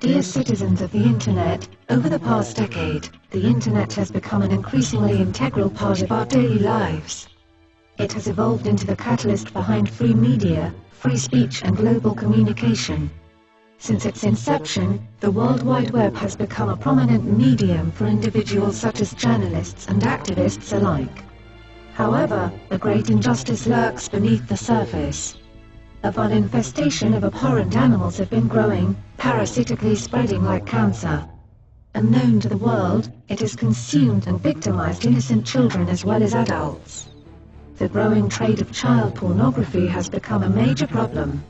Dear citizens of the Internet, over the past decade, the Internet has become an increasingly integral part of our daily lives. It has evolved into the catalyst behind free media, free speech and global communication. Since its inception, the World Wide Web has become a prominent medium for individuals such as journalists and activists alike. However, a great injustice lurks beneath the surface. A vile infestation of abhorrent animals have been growing, parasitically spreading like cancer. Unknown to the world, it has consumed and victimized innocent children as well as adults. The growing trade of child pornography has become a major problem.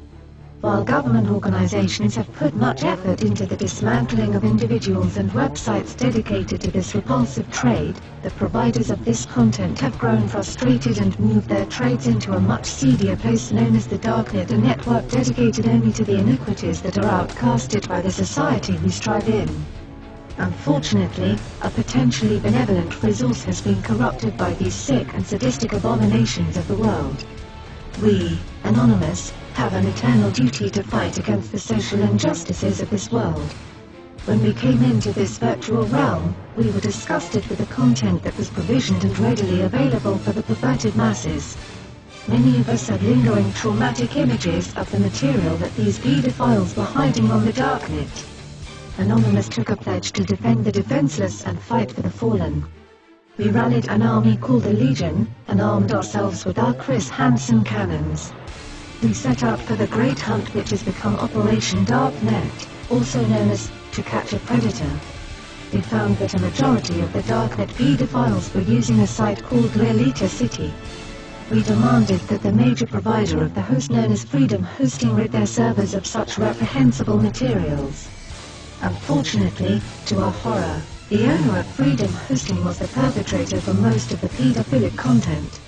While government organizations have put much effort into the dismantling of individuals and websites dedicated to this repulsive trade, the providers of this content have grown frustrated and moved their trades into a much seedier place known as the Darknet, a network dedicated only to the iniquities that are outcasted by the society we strive in. Unfortunately, a potentially benevolent resource has been corrupted by these sick and sadistic abominations of the world. We, Anonymous, have an eternal duty to fight against the social injustices of this world. When we came into this virtual realm, we were disgusted with the content that was provisioned and readily available for the perverted masses. Many of us had lingering traumatic images of the material that these pedophiles were hiding on the Darknet. Anonymous took a pledge to defend the defenseless and fight for the fallen. We rallied an army called the Legion, and armed ourselves with our Chris Hansen cannons. We set out for the great hunt which has become Operation Darknet, also known as To Catch a Predator. We found that a majority of the Darknet pedophiles were using a site called Lolita City. We demanded that the major provider of the host known as Freedom Hosting rid their servers of such reprehensible materials. Unfortunately, to our horror, the owner of Freedom Hosting was the perpetrator for most of the pedophilic content.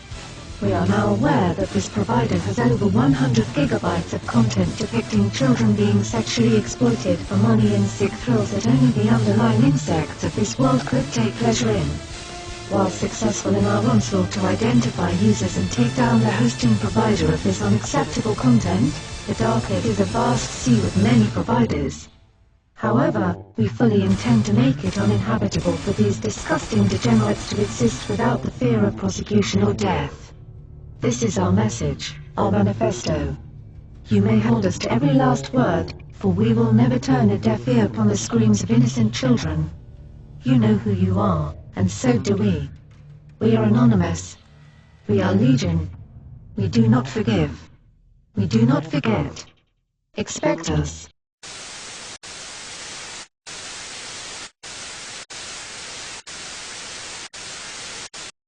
We are now aware that this provider has over 100 gigabytes of content depicting children being sexually exploited for money and sick thrills that only the underlying insects of this world could take pleasure in. While successful in our onslaught to identify users and take down the hosting provider of this unacceptable content, the Darknet is a vast sea with many providers. However, we fully intend to make it uninhabitable for these disgusting degenerates to exist without the fear of prosecution or death. This is our message, our manifesto. You may hold us to every last word, for we will never turn a deaf ear upon the screams of innocent children. You know who you are, and so do we. We are Anonymous. We are Legion. We do not forgive. We do not forget. Expect us.